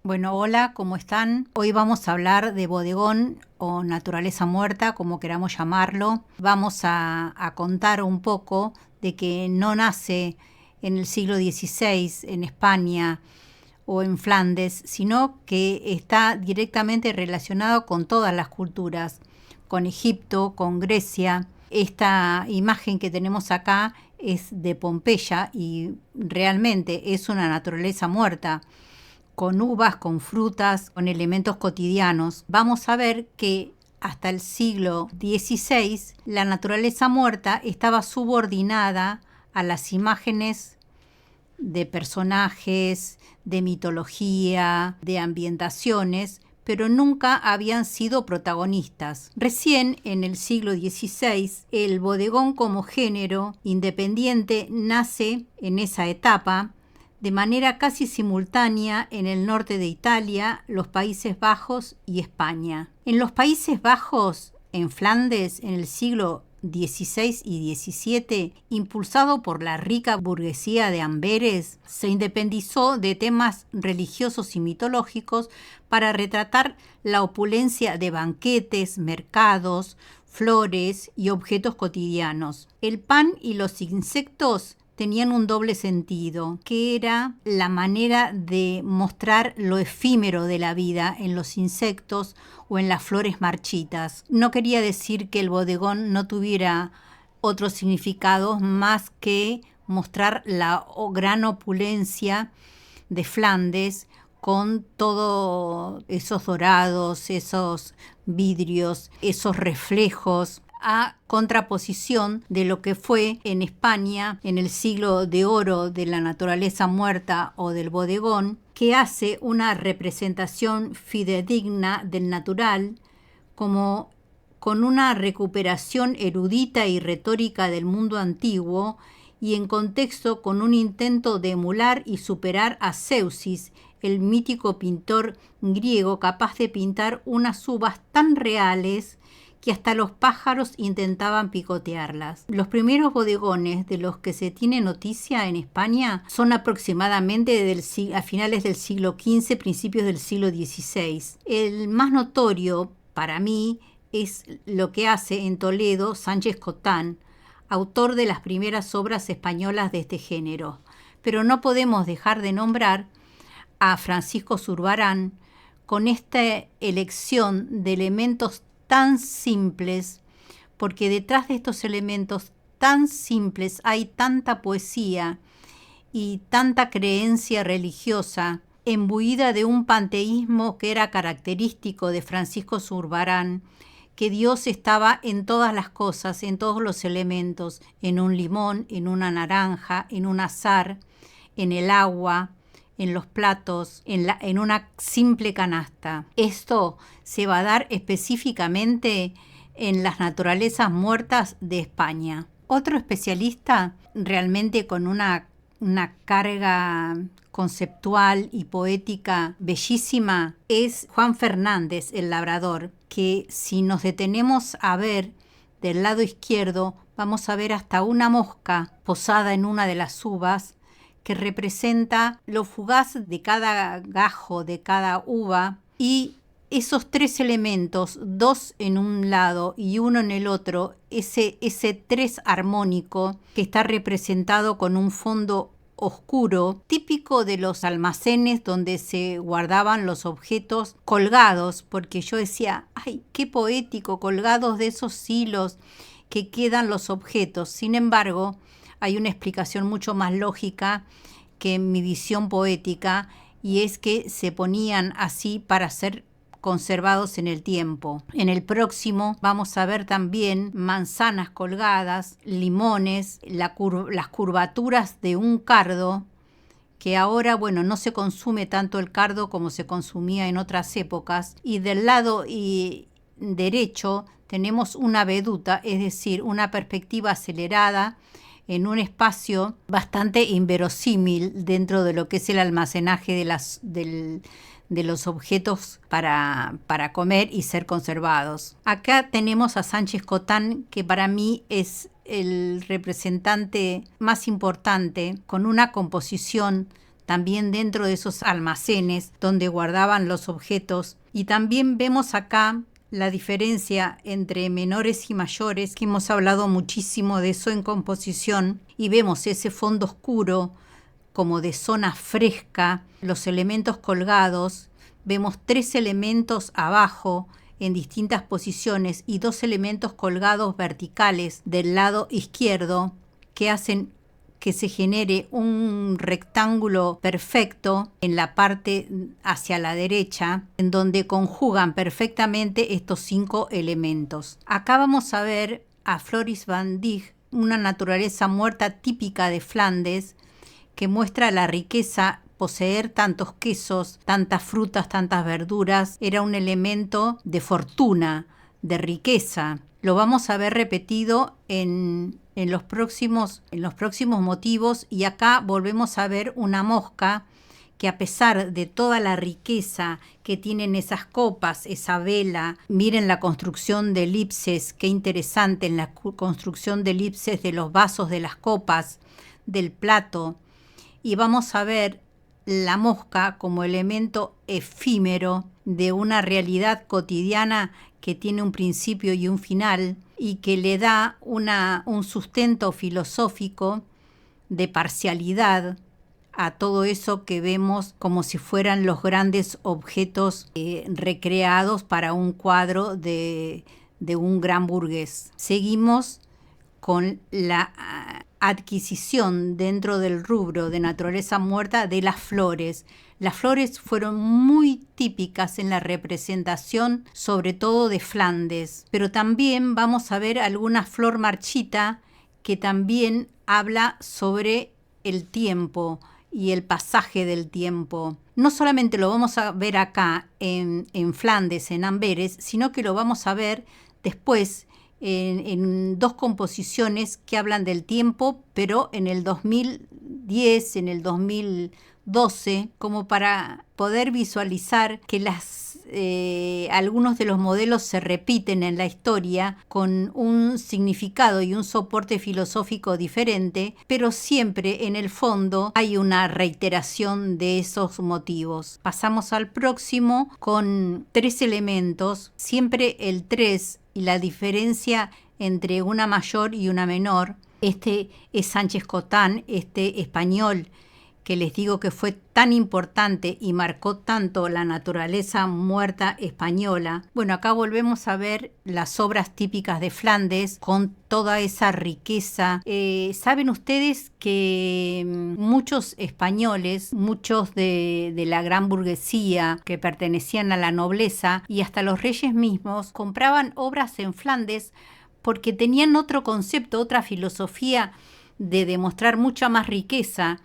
Bueno, hola, ¿cómo están? Hoy vamos a hablar de bodegón o naturaleza muerta, como queramos llamarlo. Vamos a contar un poco de que no nace en el siglo XVI en España o en Flandes, sino que está directamente relacionado con todas las culturas, con Egipto, con Grecia. Esta imagen que tenemos acá es de Pompeya y realmente es una naturaleza muerta, con uvas, con frutas, con elementos cotidianos. Vamos a ver que hasta el siglo XVI la naturaleza muerta estaba subordinada a las imágenes de personajes, de mitología, de ambientaciones, pero nunca habían sido protagonistas. Recién en el siglo XVI, el bodegón como género independiente nace en esa etapa de manera casi simultánea en el norte de Italia, los Países Bajos y España. En los Países Bajos, en Flandes, en el siglo XVI y XVII, impulsado por la rica burguesía de Amberes, se independizó de temas religiosos y mitológicos para retratar la opulencia de banquetes, mercados, flores y objetos cotidianos. El pan y los insectos tenían un doble sentido, que era la manera de mostrar lo efímero de la vida en los insectos o en las flores marchitas. No quería decir que el bodegón no tuviera otros significados más que mostrar la gran opulencia de Flandes con todos esos dorados, esos vidrios, esos reflejos, a contraposición de lo que fue en España en el siglo de oro de la naturaleza muerta o del bodegón, que hace una representación fidedigna del natural como con una recuperación erudita y retórica del mundo antiguo y en contexto con un intento de emular y superar a Zeusis, el mítico pintor griego capaz de pintar unas uvas tan reales que hasta los pájaros intentaban picotearlas. Los primeros bodegones de los que se tiene noticia en España son aproximadamente a finales del siglo XV, principios del siglo XVI. El más notorio para mí es lo que hace en Toledo Sánchez Cotán, autor de las primeras obras españolas de este género. Pero no podemos dejar de nombrar a Francisco Zurbarán con esta elección de elementos tan simples, porque detrás de estos elementos tan simples hay tanta poesía y tanta creencia religiosa, embuida de un panteísmo que era característico de Francisco Zurbarán, que Dios estaba en todas las cosas, en todos los elementos, en un limón, en una naranja, en un azar, en el agua, en los platos, en una simple canasta. Esto se va a dar específicamente en las naturalezas muertas de España. Otro especialista realmente con una carga conceptual y poética bellísima es Juan Fernández, el labrador, que si nos detenemos a ver del lado izquierdo, vamos a ver hasta una mosca posada en una de las uvas, que representa lo fugaz de cada gajo, de cada uva, y esos tres elementos, dos en un lado y uno en el otro, ese tres armónico que está representado con un fondo oscuro, típico de los almacenes donde se guardaban los objetos colgados, porque yo decía, ¡ay, qué poético! Colgados de esos hilos que quedan los objetos. Sin embargo, hay una explicación mucho más lógica que mi visión poética, y es que se ponían así para ser conservados en el tiempo. En el próximo vamos a ver también manzanas colgadas, limones, las curvaturas de un cardo, que ahora, bueno, no se consume tanto el cardo como se consumía en otras épocas, y del lado derecho tenemos una veduta, es decir, una perspectiva acelerada en un espacio bastante inverosímil dentro de lo que es el almacenaje de los objetos para comer y ser conservados. Acá tenemos a Sánchez Cotán, que para mí es el representante más importante, con una composición también dentro de esos almacenes donde guardaban los objetos. Y también vemos acá la diferencia entre menores y mayores, que hemos hablado muchísimo de eso en composición, y vemos ese fondo oscuro como de zona fresca, los elementos colgados, vemos 3 elementos abajo en distintas posiciones y 2 elementos colgados verticales del lado izquierdo que hacen que se genere un rectángulo perfecto en la parte hacia la derecha, en donde conjugan perfectamente estos 5 elementos. Acá vamos a ver a Floris van Dijk, una naturaleza muerta típica de Flandes, que muestra la riqueza. Poseer tantos quesos, tantas frutas, tantas verduras, era un elemento de fortuna, de riqueza. Lo vamos a ver repetido en los próximos motivos, y acá volvemos a ver una mosca que, a pesar de toda la riqueza que tienen esas copas, esa vela, miren la construcción de elipses, qué interesante, en la construcción de elipses de los vasos, de las copas, del plato, y vamos a ver la mosca como elemento efímero de una realidad cotidiana que tiene un principio y un final, y que le da un sustento filosófico de parcialidad a todo eso que vemos como si fueran los grandes objetos recreados para un cuadro de un gran burgués. Seguimos con la adquisición dentro del rubro de naturaleza muerta de las flores. Las flores fueron muy típicas en la representación, sobre todo de Flandes, pero también vamos a ver alguna flor marchita que también habla sobre el tiempo y el pasaje del tiempo. No solamente lo vamos a ver acá en Flandes, en Amberes, sino que lo vamos a ver después en 2 composiciones que hablan del tiempo, pero en el 2010, en el 2012, como para poder visualizar que algunos de los modelos se repiten en la historia con un significado y un soporte filosófico diferente, pero siempre en el fondo hay una reiteración de esos motivos. Pasamos al próximo con 3 elementos, siempre el 3 y la diferencia entre una mayor y una menor. Este es Sánchez Cotán, este español que les digo que fue tan importante y marcó tanto la naturaleza muerta española. Bueno, acá volvemos a ver las obras típicas de Flandes con toda esa riqueza. Saben ustedes que muchos españoles, muchos de la gran burguesía que pertenecían a la nobleza y hasta los reyes mismos, compraban obras en Flandes porque tenían otro concepto, otra filosofía de demostrar mucha más riqueza.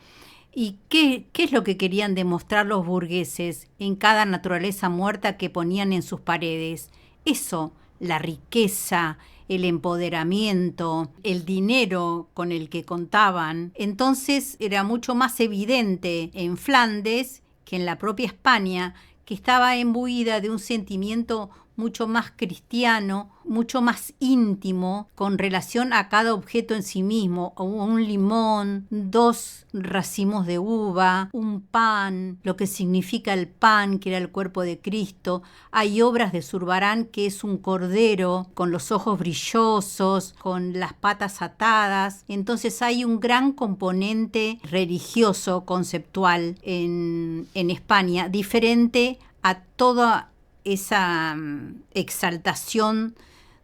¿Y qué es lo que querían demostrar los burgueses en cada naturaleza muerta que ponían en sus paredes? Eso, la riqueza, el empoderamiento, el dinero con el que contaban. Entonces era mucho más evidente en Flandes que en la propia España, que estaba imbuida de un sentimiento mucho más cristiano, mucho más íntimo con relación a cada objeto en sí mismo, un limón, 2 racimos de uva, un pan, lo que significa el pan, que era el cuerpo de Cristo. Hay obras de Zurbarán que es un cordero con los ojos brillosos, con las patas atadas. Entonces hay un gran componente religioso, conceptual en España, diferente a toda esa exaltación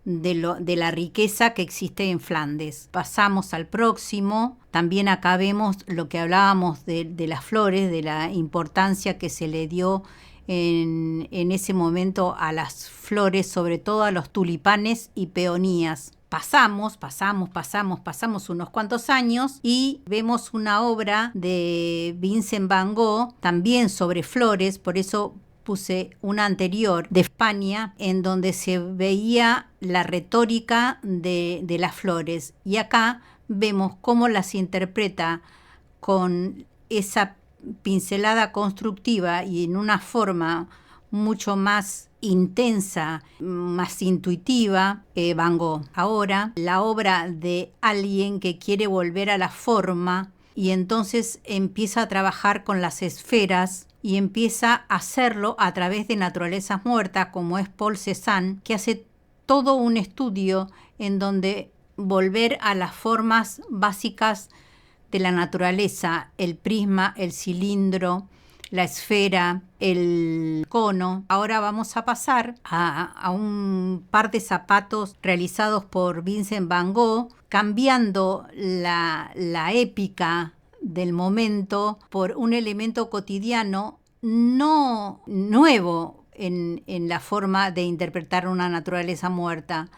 de la riqueza que existe en Flandes. Pasamos al próximo. También acá vemos lo que hablábamos de las flores, de la importancia que se le dio en ese momento a las flores, sobre todo a los tulipanes y peonías. Pasamos unos cuantos años y vemos una obra de Vincent van Gogh, también sobre flores, por eso puse una anterior de España, en donde se veía la retórica de las flores. Y acá vemos cómo las interpreta con esa pincelada constructiva y en una forma mucho más intensa, más intuitiva, Van Gogh. Ahora, la obra de alguien que quiere volver a la forma y entonces empieza a trabajar con las esferas y empieza a hacerlo a través de naturalezas muertas, como es Paul Cézanne, que hace todo un estudio en donde volver a las formas básicas de la naturaleza, el prisma, el cilindro, la esfera, el cono. Ahora vamos a pasar a un par de zapatos realizados por Vincent Van Gogh, cambiando la épica del momento por un elemento cotidiano no nuevo en la forma de interpretar una naturaleza muerta.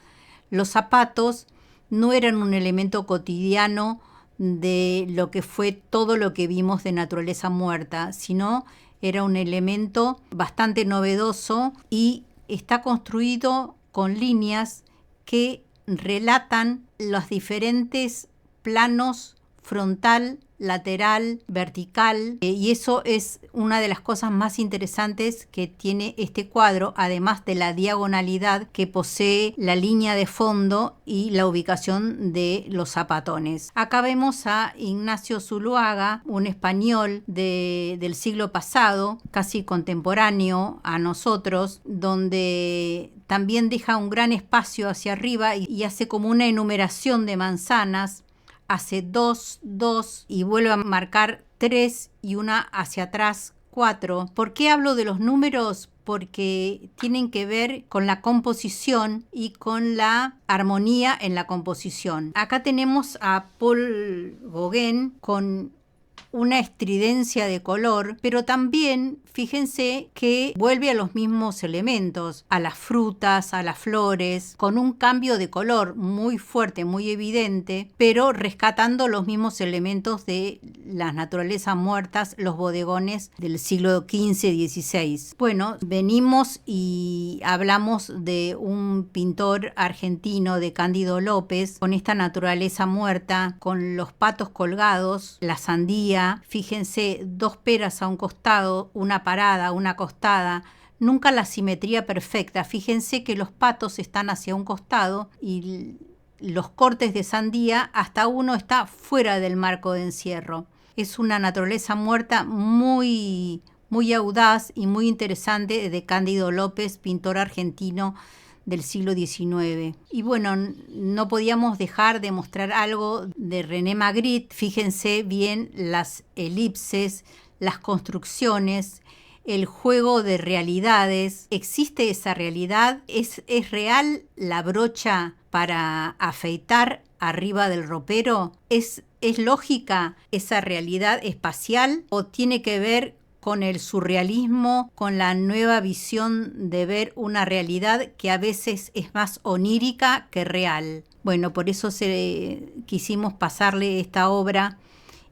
Los zapatos no eran un elemento cotidiano de lo que fue todo lo que vimos de naturaleza muerta, sino era un elemento bastante novedoso y está construido con líneas que relatan los diferentes planos frontal, lateral, vertical, y eso es una de las cosas más interesantes que tiene este cuadro, además de la diagonalidad que posee la línea de fondo y la ubicación de los zapatones. Acá vemos a Ignacio Zuloaga, un español del siglo pasado, casi contemporáneo a nosotros, donde también deja un gran espacio hacia arriba y hace como una enumeración de manzanas. Hace 2, 2 y vuelve a marcar 3 y una hacia atrás 4. ¿Por qué hablo de los números? Porque tienen que ver con la composición y con la armonía en la composición. Acá tenemos a Paul Gauguin con una estridencia de color, pero también fíjense que vuelve a los mismos elementos, a las frutas, a las flores, con un cambio de color muy fuerte, muy evidente, pero rescatando los mismos elementos de las naturalezas muertas, los bodegones del siglo XV-XVI. Bueno, venimos y hablamos de un pintor argentino, de Cándido López, con esta naturaleza muerta, con los patos colgados, la sandía. Fíjense, 2 peras a un costado, una parada, una acostada, nunca la simetría perfecta. Fíjense que los patos están hacia un costado y los cortes de sandía, hasta uno está fuera del marco de encierro. Es una naturaleza muerta muy, muy audaz y muy interesante de Cándido López, pintor argentino del siglo XIX. Y bueno, no podíamos dejar de mostrar algo de René Magritte. Fíjense bien las elipses, las construcciones, el juego de realidades. ¿Existe esa realidad? ¿Es real la brocha para afeitar arriba del ropero? ¿Es lógica esa realidad espacial o tiene que ver con el surrealismo, con la nueva visión de ver una realidad que a veces es más onírica que real? Bueno, por eso quisimos pasarle esta obra,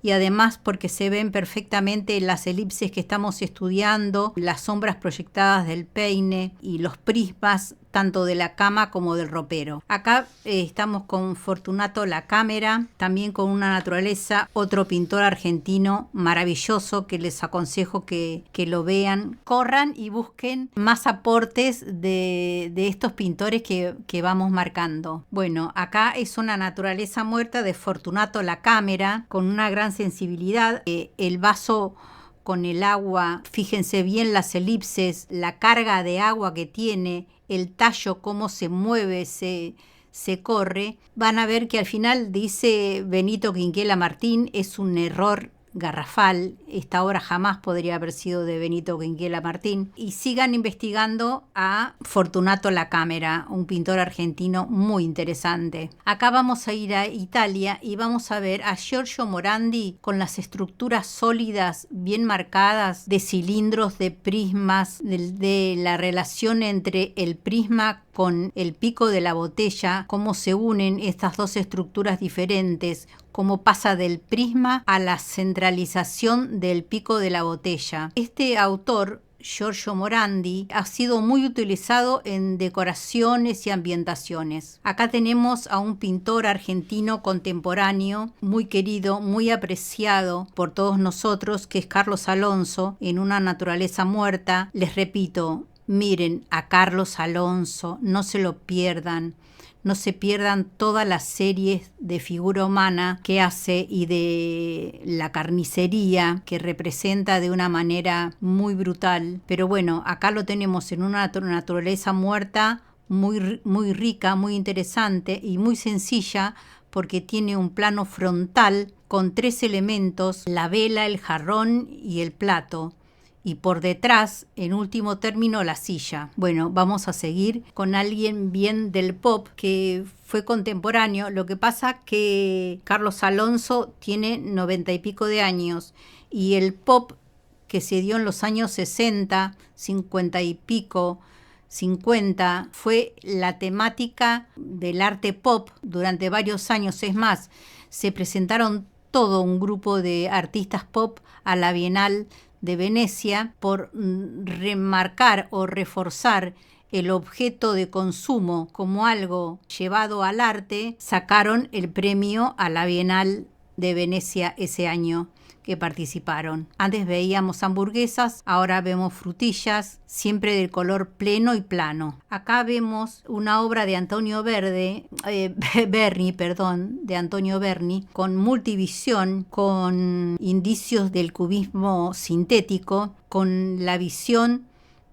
y además porque se ven perfectamente las elipses que estamos estudiando, las sombras proyectadas del peine y los prismas tanto de la cama como del ropero. Acá estamos con Fortunato Lacámera, también con una naturaleza, otro pintor argentino maravilloso que les aconsejo que lo vean, corran y busquen más aportes de estos pintores que vamos marcando. Bueno, acá es una naturaleza muerta de Fortunato Lacámera con una gran sensibilidad, el vaso con el agua, fíjense bien las elipses, la carga de agua que tiene, el tallo, cómo se mueve, se corre. Van a ver que al final dice Benito Quinquela Martín, es un error garrafal. Esta obra jamás podría haber sido de Benito Quinquela Martín. Y sigan investigando a Fortunato Lacámera, un pintor argentino muy interesante. Acá vamos a ir a Italia y vamos a ver a Giorgio Morandi con las estructuras sólidas, bien marcadas, de cilindros, de prismas, de la relación entre el prisma con el pico de la botella, cómo se unen estas dos estructuras diferentes, cómo pasa del prisma a la centralización del pico de la botella. Este autor, Giorgio Morandi, ha sido muy utilizado en decoraciones y ambientaciones. Acá tenemos a un pintor argentino contemporáneo, muy querido, muy apreciado por todos nosotros, que es Carlos Alonso, en Una naturaleza muerta. Les repito, miren a Carlos Alonso, no se lo pierdan. no se pierdan todas las series de figura humana que hace y de la carnicería que representa de una manera muy brutal. Pero bueno, acá lo tenemos en una naturaleza muerta muy rica, muy interesante y muy sencilla, porque tiene un plano frontal con 3 elementos: la vela, el jarrón y el plato. Y por detrás, en último término, la silla. Bueno, vamos a seguir con alguien bien del pop que fue contemporáneo. Lo que pasa que Carlos Alonso tiene 90 y pico de años, y el pop que se dio en los años 60, 50 y pico, 50, fue la temática del arte pop durante varios años. Es más, se presentaron todo un grupo de artistas pop a la Bienal de Venecia por remarcar o reforzar el objeto de consumo como algo llevado al arte. Sacaron el premio a la Bienal de Venecia ese año que participaron. Antes veíamos hamburguesas, ahora vemos frutillas, siempre del color pleno y plano. Acá vemos una obra de Antonio Berni, de Antonio Berni, con multivisión, con indicios del cubismo sintético, con la visión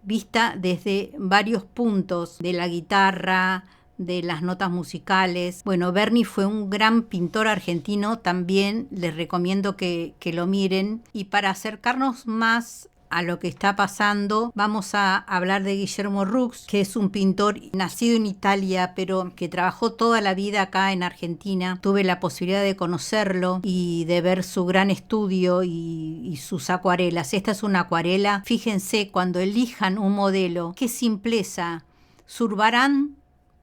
vista desde varios puntos de la guitarra, de las notas musicales. Bueno, Berni fue un gran pintor argentino, también les recomiendo que lo miren. Y para acercarnos más a lo que está pasando, vamos a hablar de Guillermo Roux, que es un pintor nacido en Italia, pero que trabajó toda la vida acá en Argentina. Tuve la posibilidad de conocerlo y de ver su gran estudio y sus acuarelas. Esta es una acuarela. Fíjense, cuando elijan un modelo, qué simpleza. Zurbarán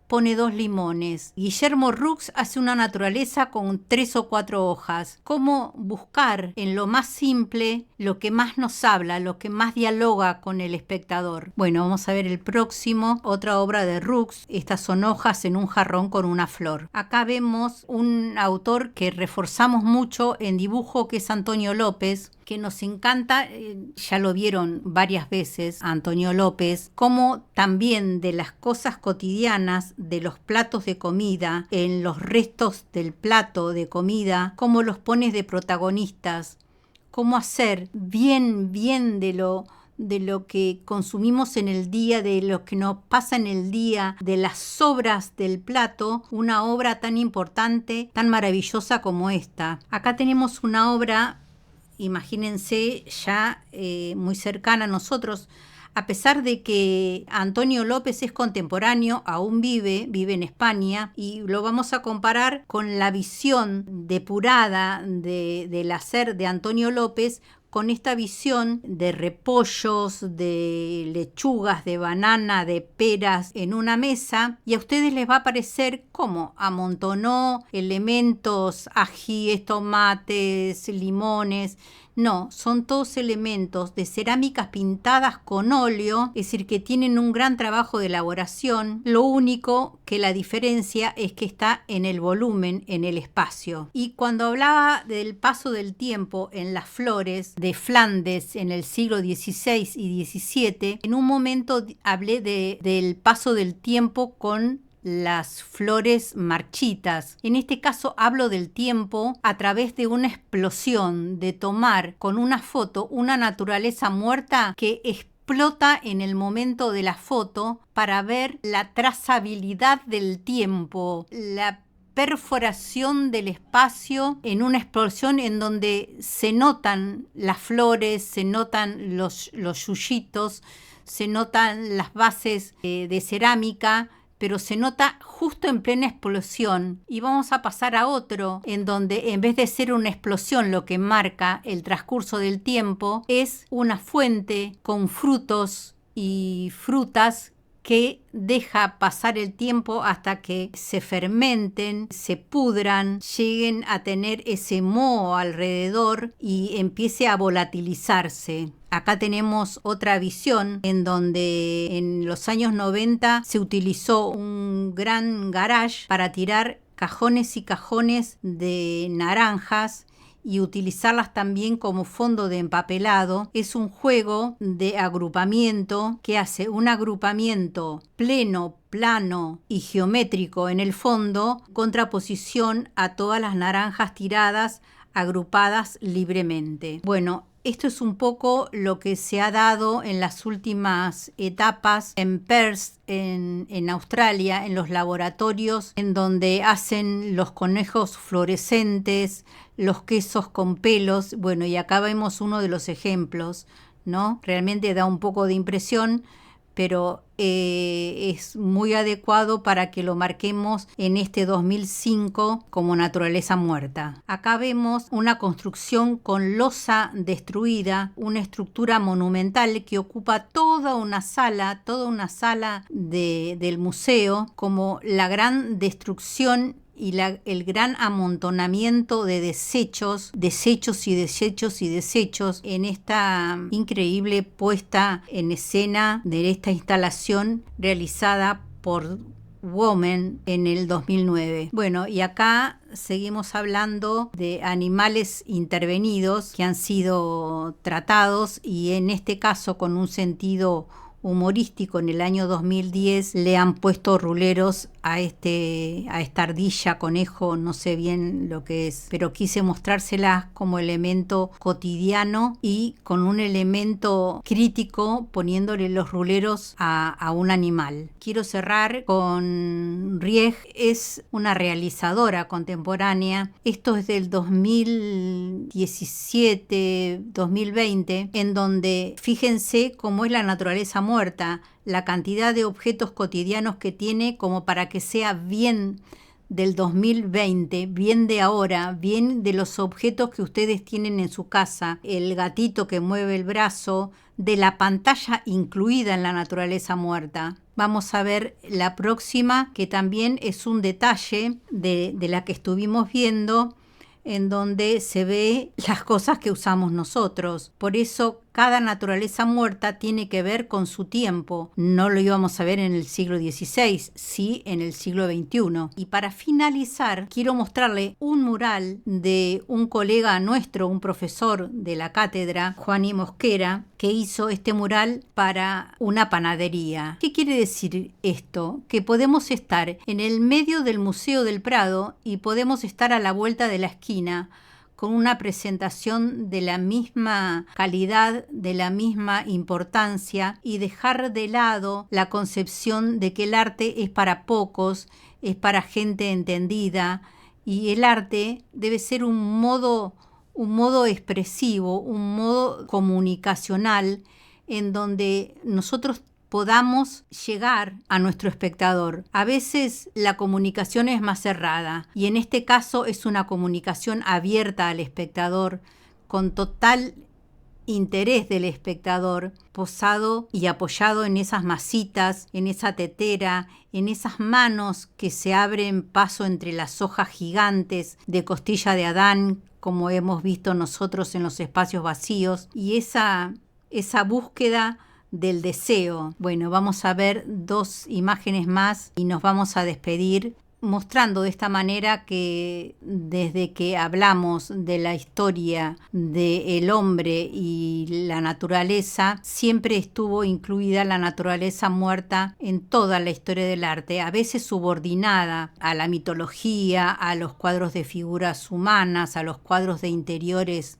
pone 2 limones. Guillermo Roux hace una naturaleza con 3 o 4 hojas. ¿Cómo buscar en lo más simple lo que más nos habla, lo que más dialoga con el espectador? Bueno, vamos a ver el próximo, otra obra de Roux. Estas son hojas en un jarrón con una flor. Acá vemos un autor que reforzamos mucho en dibujo, que es Antonio López, que nos encanta. Ya lo vieron varias veces Antonio López, como también de las cosas cotidianas, de los platos de comida, en los restos del plato de comida, cómo los pones de protagonistas, cómo hacer bien de lo que consumimos en el día, de lo que nos pasa en el día, de las sobras del plato, una obra tan importante, tan maravillosa como esta. Acá tenemos una obra, imagínense, ya muy cercana a nosotros, a pesar de que Antonio López es contemporáneo, aún vive en España, y lo vamos a comparar con la visión depurada del hacer de Antonio López, con esta visión de repollos, de lechugas, de banana, de peras en una mesa, y a ustedes les va a parecer cómo amontonó elementos, ajíes, tomates, limones. No, son todos elementos de cerámicas pintadas con óleo, es decir, que tienen un gran trabajo de elaboración. Lo único que la diferencia es que está en el volumen, en el espacio. Y cuando hablaba del paso del tiempo en las flores de Flandes en el siglo XVI y XVII, en un momento hablé del paso del tiempo con las flores marchitas. En este caso hablo del tiempo a través de una explosión, de tomar con una foto una naturaleza muerta que explota en el momento de la foto para ver la trazabilidad del tiempo, la perforación del espacio en una explosión en donde se notan las flores, se notan los yuyitos, se notan las bases de cerámica, pero se nota justo en plena explosión. Y vamos a pasar a otro, en donde en vez de ser una explosión lo que marca el transcurso del tiempo, es una fuente con frutos y frutas que deja pasar el tiempo hasta que se fermenten, se pudran, lleguen a tener ese moho alrededor y empiece a volatilizarse. Acá tenemos otra visión en donde en los años 90 se utilizó un gran garage para tirar cajones y cajones de naranjas, y utilizarlas también como fondo de empapelado. Es un juego de agrupamiento que hace un agrupamiento pleno, plano y geométrico en el fondo, contraposición a todas las naranjas tiradas, agrupadas libremente. Bueno, esto es un poco lo que se ha dado en las últimas etapas en Perth, en Australia, en los laboratorios en donde hacen los conejos fluorescentes, los quesos con pelos. Bueno, y acá vemos uno de los ejemplos, ¿no? Realmente da un poco de impresión, pero es muy adecuado para que lo marquemos en este 2005 como naturaleza muerta. Acá vemos una construcción con losa destruida, una estructura monumental que ocupa toda una sala del museo, como la gran destrucción y el gran amontonamiento de desechos en esta increíble puesta en escena de esta instalación realizada por Women en el 2009. Bueno, y acá seguimos hablando de animales intervenidos que han sido tratados, y en este caso con un sentido humorístico. En el año 2010 le han puesto ruleros a esta ardilla, conejo, no sé bien lo que es, pero quise mostrárselas como elemento cotidiano y con un elemento crítico, poniéndole los ruleros a un animal. Quiero cerrar con Rieg, es una realizadora contemporánea. Esto es del 2017, 2020, en donde fíjense cómo es la naturaleza muerta, la cantidad de objetos cotidianos que tiene como para que sea bien del 2020, bien de ahora, bien de los objetos que ustedes tienen en su casa, el gatito que mueve el brazo, de la pantalla incluida en la naturaleza muerta. Vamos a ver la próxima, que también es un detalle de la que estuvimos viendo, en donde se ve las cosas que usamos nosotros. Por eso cada naturaleza muerta tiene que ver con su tiempo. No lo íbamos a ver en el siglo XVI, sí en el siglo XXI. Y para finalizar, quiero mostrarle un mural de un colega nuestro, un profesor de la cátedra, Juan I. Mosquera, que hizo este mural para una panadería. ¿Qué quiere decir esto? Que podemos estar en el medio del Museo del Prado y podemos estar a la vuelta de la esquina con una presentación de la misma calidad, de la misma importancia, y dejar de lado la concepción de que el arte es para pocos, es para gente entendida, y el arte debe ser un modo expresivo, un modo comunicacional en donde nosotros podamos llegar a nuestro espectador. A veces la comunicación es más cerrada, y en este caso es una comunicación abierta al espectador, con total interés del espectador, posado y apoyado en esas masitas, en esa tetera, en esas manos que se abren paso entre las hojas gigantes de costilla de Adán, como hemos visto nosotros en los espacios vacíos, y esa búsqueda del deseo. Bueno, vamos a ver dos imágenes más y nos vamos a despedir, mostrando de esta manera que desde que hablamos de la historia del hombre y la naturaleza, siempre estuvo incluida la naturaleza muerta en toda la historia del arte, a veces subordinada a la mitología, a los cuadros de figuras humanas, a los cuadros de interiores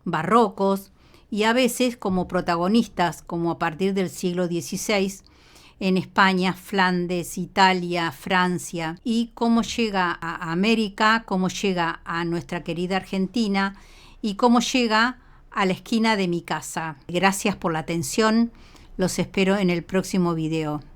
barrocos, y a veces como protagonistas, como a partir del siglo XVI, en España, Flandes, Italia, Francia, y cómo llega a América, cómo llega a nuestra querida Argentina y cómo llega a la esquina de mi casa. Gracias por la atención, los espero en el próximo video.